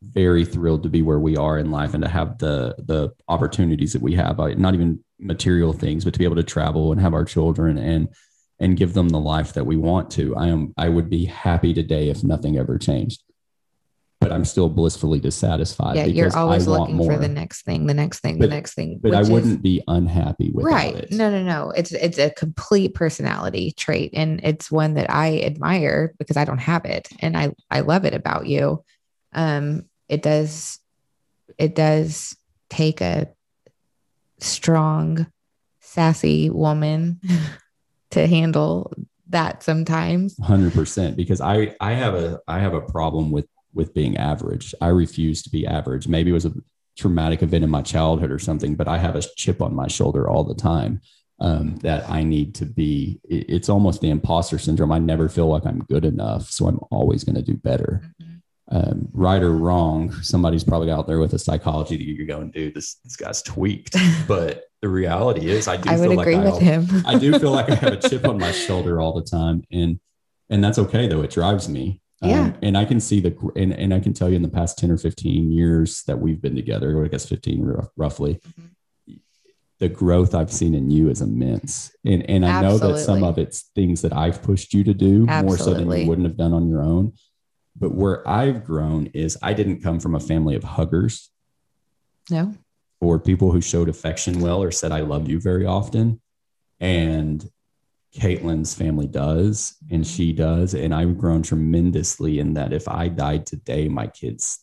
very thrilled to be where we are in life and to have the opportunities that we have, not even material things, but to be able to travel and have our children and give them the life that we want to. I would be happy today if nothing ever changed. But I'm still blissfully dissatisfied. Yeah, you're always looking for the next thing. But I wouldn't be unhappy without it. No. It's a complete personality trait. And it's one that I admire because I don't have it. And I love it about you. It does take a strong, sassy woman to handle that sometimes. 100%. Because I have a problem with being average. I refuse to be average. Maybe it was a traumatic event in my childhood or something, but I have a chip on my shoulder all the time, that I need to be. It's almost the imposter syndrome. I never feel like I'm good enough. So I'm always going to do better. right or wrong, somebody's probably out there with a psychology that you're going, dude, this guy's tweaked. But the reality is, I would agree with him. I do feel like I have a chip on my shoulder all the time, and that's okay though. It drives me. Yeah. And I can see and I can tell you in the past 10 or 15 years that we've been together, or I guess 15 roughly, the growth I've seen in you is immense. And I know that some of it's things that I've pushed you to do more so than you wouldn't have done on your own. But where I've grown is I didn't come from a family of huggers. No. Or people who showed affection well or said, I love you very often. And Kaitlin's family does, and she does. And I've grown tremendously in that if I died today, my kids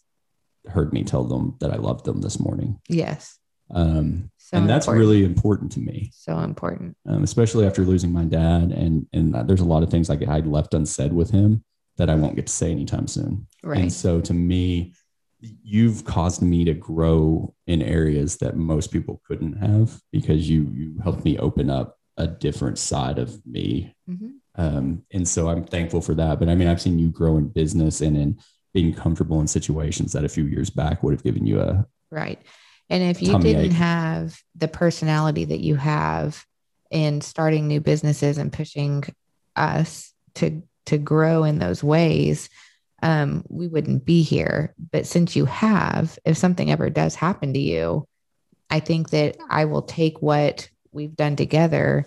heard me tell them that I loved them this morning. Yes. And that's really important to me. So important. Especially after losing my dad. And there's a lot of things I left unsaid with him that I won't get to say anytime soon. Right. And so to me, you've caused me to grow in areas that most people couldn't have, because you helped me open up a different side of me. Mm-hmm. And so I'm thankful for that. But I mean, I've seen you grow in business and in being comfortable in situations that a few years back would have given you a right. And if you didn't have the personality that you have in starting new businesses and pushing us to grow in those ways, we wouldn't be here. But since you have, if something ever does happen to you, I think that I will take what we've done together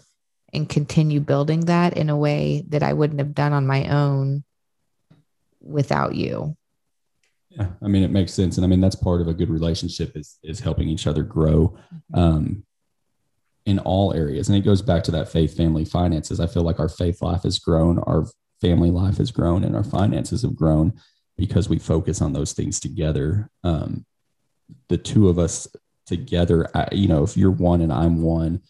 and continue building that in a way that I wouldn't have done on my own without you. Yeah. I mean, it makes sense. And I mean, that's part of a good relationship is helping each other grow, in all areas. And it goes back to that faith, family, finances. I feel like our faith life has grown, our family life has grown, and our finances have grown because we focus on those things together. The two of us together, if you're one and I'm one,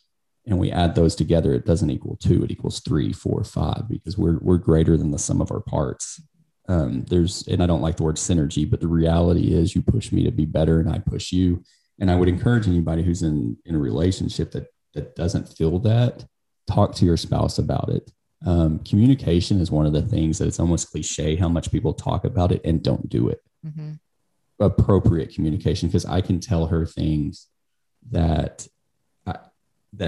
and we add those together, it doesn't equal 2, it equals 3, 4, 5, because we're greater than the sum of our parts. And I don't like the word synergy, but the reality is you push me to be better and I push you. And I would encourage anybody who's in a relationship that doesn't feel that, talk to your spouse about it. Communication is one of the things that it's almost cliche how much people talk about it and don't do it. Mm-hmm. Appropriate communication, because I can tell her things that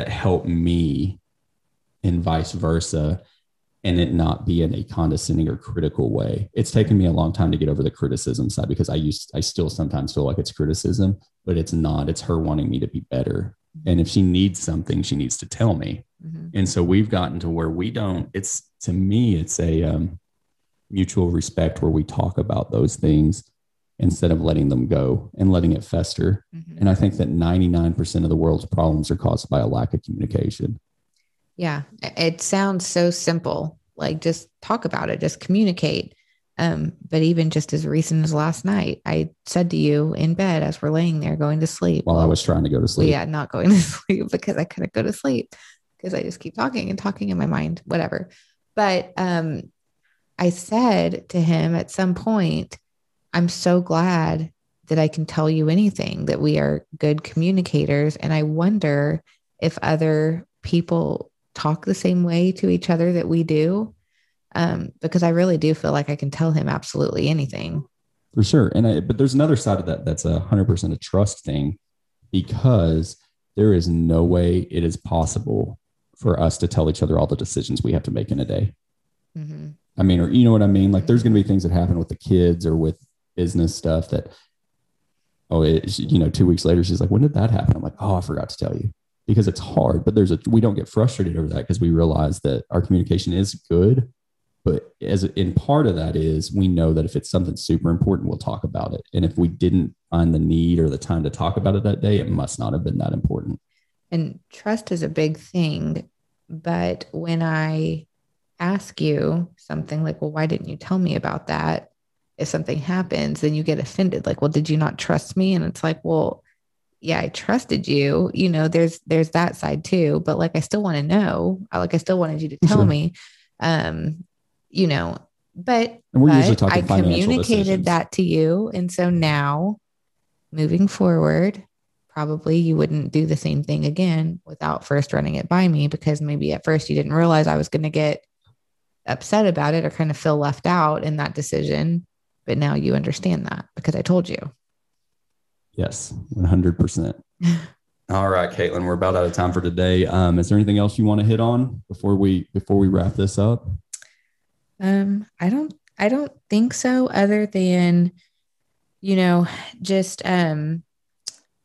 help me and vice versa, and it not be in a condescending or critical way. It's taken me a long time to get over the criticism side, because I still sometimes feel like it's criticism, but it's not. It's her wanting me to be better. And if she needs something, she needs to tell me. Mm-hmm. And so we've gotten to where to me, it's a mutual respect where we talk about those things instead of letting them go and letting it fester. Mm-hmm. And I think that 99% of the world's problems are caused by a lack of communication. Yeah. It sounds so simple, like just talk about it, just communicate. But even just as recent as last night, I said to you in bed as we're laying there going to sleep. While I was trying to go to sleep. Yeah, not going to sleep because I couldn't go to sleep because I just keep talking in my mind, whatever. But I said to him at some point, I'm so glad that I can tell you anything, that we are good communicators. And I wonder if other people talk the same way to each other that we do. Because I really do feel like I can tell him absolutely anything. For sure. But there's another side of that. That's 100% a trust thing, because there is no way it is possible for us to tell each other all the decisions we have to make in a day. Mm-hmm. I mean, or you know what I mean? Like there's going to be things that happen with the kids or with business stuff that, 2 weeks later, she's like, when did that happen? I'm like, oh, I forgot to tell you, because it's hard, but we don't get frustrated over that because we realize that our communication is good. But in part of that is we know that if it's something super important, we'll talk about it. And if we didn't find the need or the time to talk about it that day, it must not have been that important. And trust is a big thing. But when I ask you something like, well, why didn't you tell me about that? If something happens, then you get offended. Like, well, did you not trust me? And it's like, well, yeah, I trusted you. There's that side too. But like, I still want to know. I still wanted you to tell me. But I communicated that to you. And so now moving forward, probably you wouldn't do the same thing again without first running it by me, because maybe at first you didn't realize I was going to get upset about it or kind of feel left out in that decision. but now you understand that because I told you. Yes, 100%. All right, Kaitlin, we're about out of time for today. Is there anything else you want to hit on before we wrap this up? I don't think so, other than, just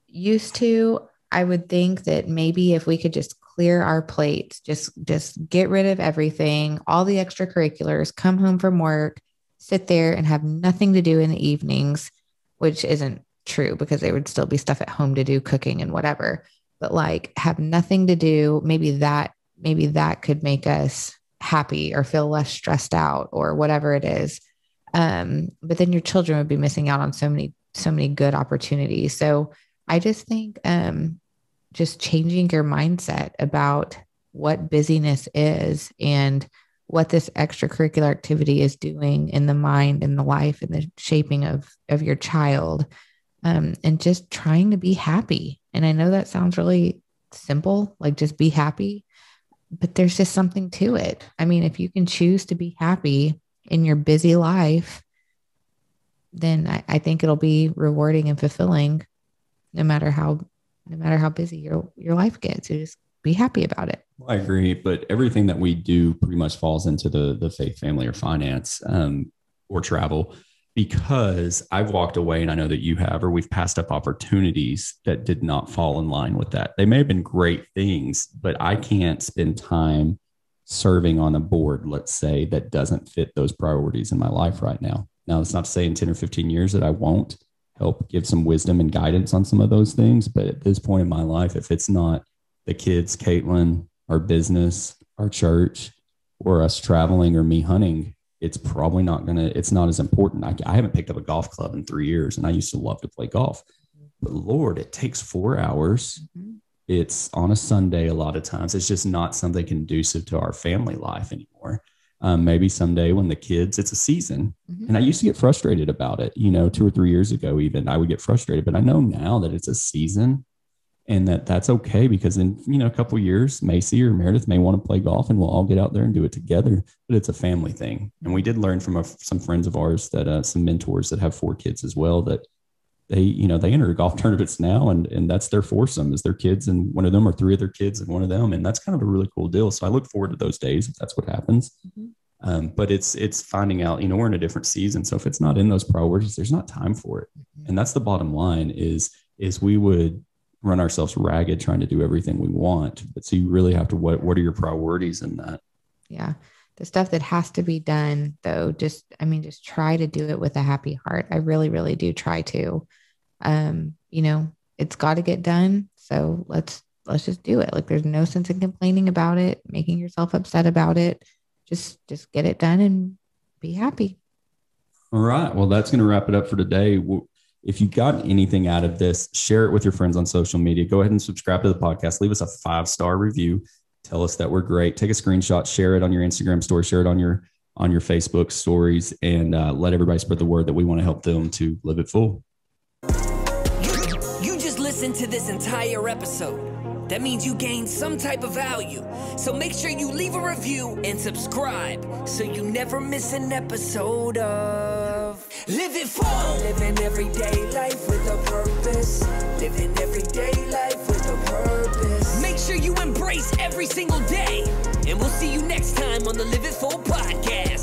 used to, I would think that maybe if we could just clear our plates, just get rid of everything, all the extracurriculars, come home from work, sit there and have nothing to do in the evenings, which isn't true because there would still be stuff at home to do, cooking and whatever, but like have nothing to do. Maybe that could make us happy or feel less stressed out or whatever it is. But then your children would be missing out on so many good opportunities. So I just think, just changing your mindset about what busyness is and what this extracurricular activity is doing in the mind and the life and the shaping of your child, and just trying to be happy. And I know that sounds really simple, like just be happy, but there's just something to it. I mean, if you can choose to be happy in your busy life, then I think it'll be rewarding and fulfilling no matter how busy your life gets. You just be happy about it. Well, I agree, but everything that we do pretty much falls into the faith, family, or finance, or travel, because I've walked away, and I know that you have, or we've passed up opportunities that did not fall in line with that. They may have been great things, but I can't spend time serving on a board, let's say, that doesn't fit those priorities in my life right now. Now, that's not to say in 10 or 15 years that I won't help give some wisdom and guidance on some of those things. But at this point in my life, if it's not the kids, Kaitlin, our business, our church, or us traveling or me hunting, it's probably it's not as important. I haven't picked up a golf club in 3 years, and I used to love to play golf. But Lord, it takes 4 hours. Mm-hmm. It's on a Sunday a lot of times. It's just not something conducive to our family life anymore. Maybe someday when the kids, it's a season. Mm-hmm. And I used to get frustrated about it, 2 or 3 years ago, even I would get frustrated, but I know now that it's a season and that's okay, because in, a couple of years, Macy or Meredith may want to play golf and we'll all get out there and do it together, but it's a family thing. And we did learn from some friends of ours that some mentors that have 4 kids as well, that they enter golf tournaments now and that's their foursome is their kids. And one of them, or 3 of their kids and one of them. And that's kind of a really cool deal. So I look forward to those days if that's what happens. Mm-hmm. But it's finding out, we're in a different season. So if it's not in those priorities, there's not time for it. Mm-hmm. And that's the bottom line is we would run ourselves ragged trying to do everything we want. But so you really have to, what are your priorities in that? Yeah. The stuff that has to be done though, just try to do it with a happy heart. I really, really do try to, it's got to get done. So let's just do it. Like there's no sense in complaining about it, making yourself upset about it. Just get it done and be happy. All right. Well, that's going to wrap it up for today. If you got anything out of this, share it with your friends on social media. Go ahead and subscribe to the podcast. Leave us a 5-star review. Tell us that we're great. Take a screenshot, share it on your Instagram story, share it on your Facebook stories, and let everybody spread the word that we want to help them to live it full. You just listened to this entire episode. That means you gained some type of value. So make sure you leave a review and subscribe so you never miss an episode of Live It Full. Living everyday life with a purpose. Living everyday life with a purpose. Make sure you embrace every single day. And we'll see you next time on the Live It Full podcast.